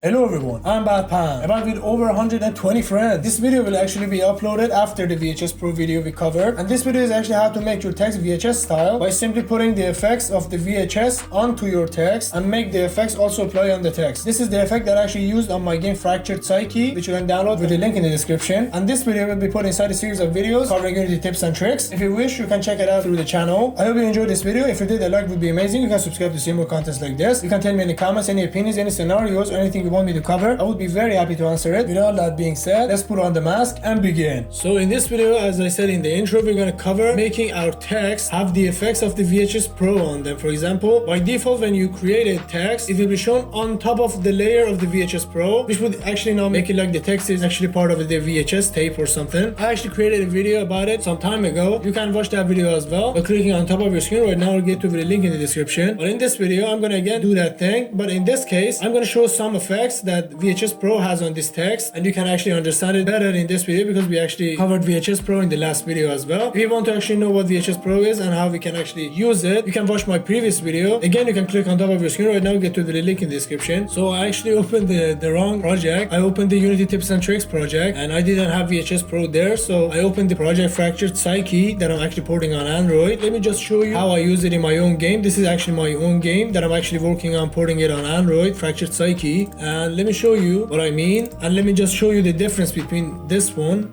Hello everyone, I'm Bad Pan, and I'm with over 120 friends. This video will actually be uploaded after the VHS Pro video we covered, and this video is actually how to make your text VHS style by simply putting the effects of the VHS onto your text and make the effects also apply on the text. This is the effect that I actually used on my game Fractured Psyche, which you can download with the link in the description. And this video will be put inside a series of videos covering Unity tips and tricks. If you wish, you can check it out through the channel. I hope you enjoyed this video. If you did, a like would be amazing. You can subscribe to see more contents like this. You can tell me in the comments any opinions, any scenarios, or anything you want me to cover. I would be very happy to answer it. With all that being said, let's put on the mask and begin. So in this video, as I said in the intro, we're going to cover making our text have the effects of the VHS Pro on them. For example, by default, when you create a text, it will be shown on top of the layer of the VHS Pro, which would actually now make it like the text is actually part of the VHS tape or something. I actually created a video about it some time ago. You can watch that video as well by clicking on top of your screen right now. I'll get to the link in the description. But in this video, I'm going to again do that thing. But in this case, I'm going to show some effects that VHS Pro has on this text, and you can actually understand it better in this video because we actually covered VHS Pro in the last video as well. If you want to actually know what VHS Pro is and how we can actually use it, you can watch my previous video. Again, you can click on top of your screen right now, get to the link in the description. So I actually opened the wrong project. I opened the Unity Tips and Tricks project, and I didn't have VHS Pro there, so I opened the project Fractured Psyche that I'm actually porting on Android. Let me just show you how I use it in my own game. This is actually my own game that I'm actually working on porting it on Android, Fractured Psyche. And let me show you what I mean, and let me just show you the difference between this one.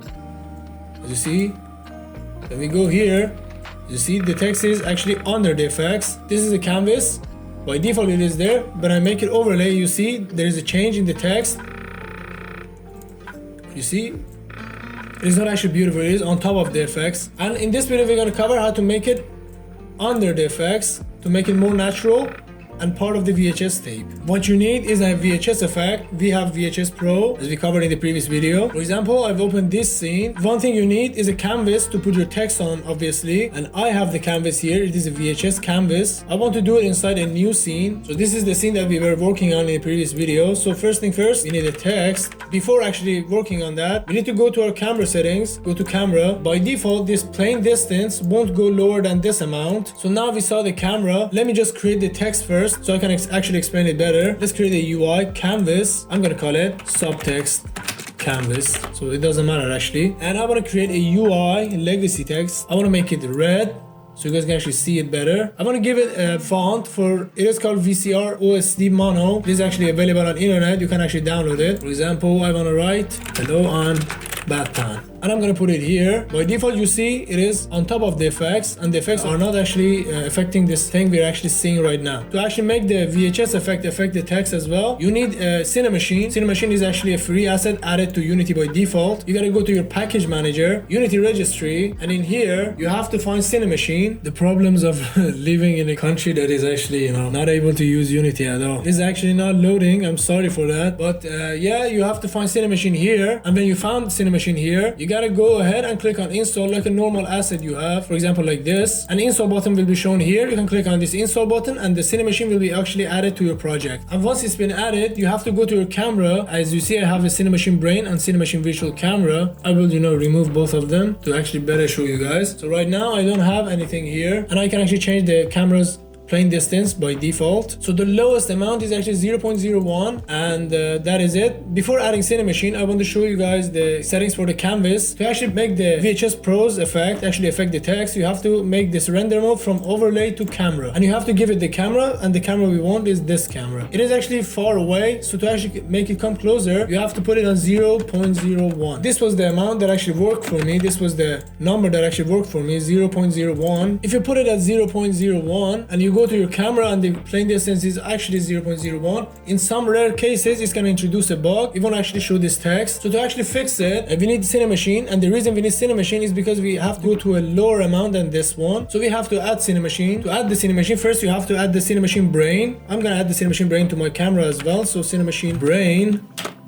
As you see, when we go here, you see the text is actually under the effects. This is a canvas. By default it is there, but I make it overlay. You see there is a change in the text. You see it's not actually beautiful, it is on top of the effects. And in this video we're going to cover how to make it under the effects to make it more natural and part of the VHS tape. What you need is a VHS effect. We have VHS Pro, as we covered in the previous video. For example, I've opened this scene. One thing you need is a canvas to put your text on, obviously. And I have the canvas here. It is a VHS canvas. I want to do it inside a new scene. So this is the scene that we were working on in the previous video. So first thing first, we need a text. Before actually working on that, we need to go to our camera settings, go to camera. By default, this plane distance won't go lower than this amount. So now we saw the camera. Let me just create the text first, so I can actually explain it better. Let's create a UI canvas. I'm gonna call it subtext canvas, so it doesn't matter actually. And I want to create a UI legacy text. I want to make it red so you guys can actually see it better. I want to give it a font for, it is called VCR OSD Mono. It is actually available on internet. You can actually download it. For example, I want to write hello on Bad Pan, and I'm gonna put it here. By default, you see it is on top of the effects, and the effects are not actually affecting this thing we're actually seeing right now. To actually make the VHS effect affect the text as well, you need a Cinemachine. Cinemachine is actually a free asset added to Unity by default. You gotta go to your package manager, Unity registry, and in here you have to find Cinemachine. The problems of living in a country that is actually, not able to use Unity at all. This is actually not loading. I'm sorry for that, but yeah, you have to find Cinemachine here, and when you found Cinemachine here, you gotta go ahead and click on install like a normal asset you have, for example like this. An install button will be shown here. You can click on this install button and the Cinemachine will be actually added to your project. And once it's been added, you have to go to your camera. As you see, I have a Cinemachine Brain and Cinemachine Virtual Camera. I will remove both of them to actually better show you guys. So right now I don't have anything here, and I can actually change the camera's plane distance by default. So the lowest amount is actually 0.01, and that is it. Before adding Cinemachine, I want to show you guys the settings for the canvas. To actually make the VHS Pro's effect actually affect the text, you have to make this render mode from overlay to camera, and you have to give it the camera, and the camera we want is this camera. It is actually far away, so to actually make it come closer, you have to put it on 0.01. This was the amount that actually worked for me. This was the number that actually worked for me, 0.01. If you put it at 0.01 and you go to your camera and the plane distance is actually 0.01, in some rare cases it's going to introduce a bug. It won't actually show this text. So to actually fix it, we need Cinemachine, and the reason we need Cinemachine is because we have to go to a lower amount than this one. So we have to add Cinemachine. To add the Cinemachine, first you have to add the Cinemachine Brain. I'm going to add the Cinemachine Brain to my camera as well. So Cinemachine Brain.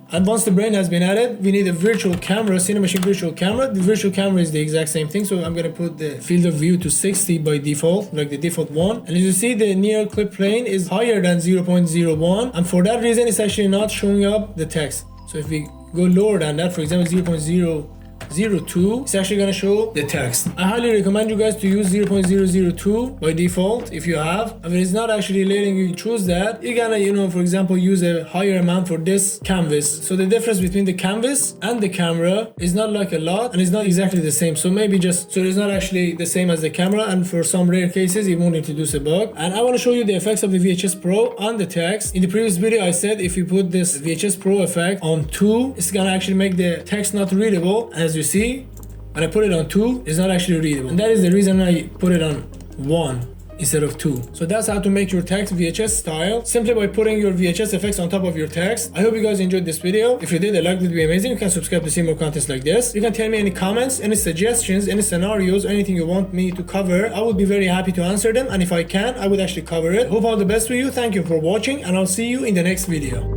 And once the brain has been added, we need a virtual camera, Cinemachine Virtual Camera. The virtual camera is the exact same thing, so I'm gonna put the field of view to 60 by default, like the default one. And as you see, the near clip plane is higher than 0.01, and for that reason, it's actually not showing up the text. So if we go lower than that, for example, 0.0 0.002, it's actually gonna show the text. I highly recommend you guys to use 0.002 by default if you have. If it's not actually letting you choose that, you're gonna, you know, for example, use a higher amount for this canvas. So the difference between the canvas and the camera is not like a lot, and it's not exactly the same. So maybe just, so it's not actually the same as the camera, and for some rare cases, it won't introduce a bug. And I wanna show you the effects of the VHS Pro on the text. In the previous video, I said if you put this VHS Pro effect on 2, it's gonna actually make the text not readable. As you see, when I put it on 2, it's not actually readable. And that is the reason I put it on 1 instead of 2. So that's how to make your text VHS style, simply by putting your VHS effects on top of your text. I hope you guys enjoyed this video. If you did, a like would be amazing. You can subscribe to see more contents like this. You can tell me any comments, any suggestions, any scenarios, anything you want me to cover. I would be very happy to answer them, and if I can, I would actually cover it. Hope all the best for you. Thank you for watching, and I'll see you in the next video.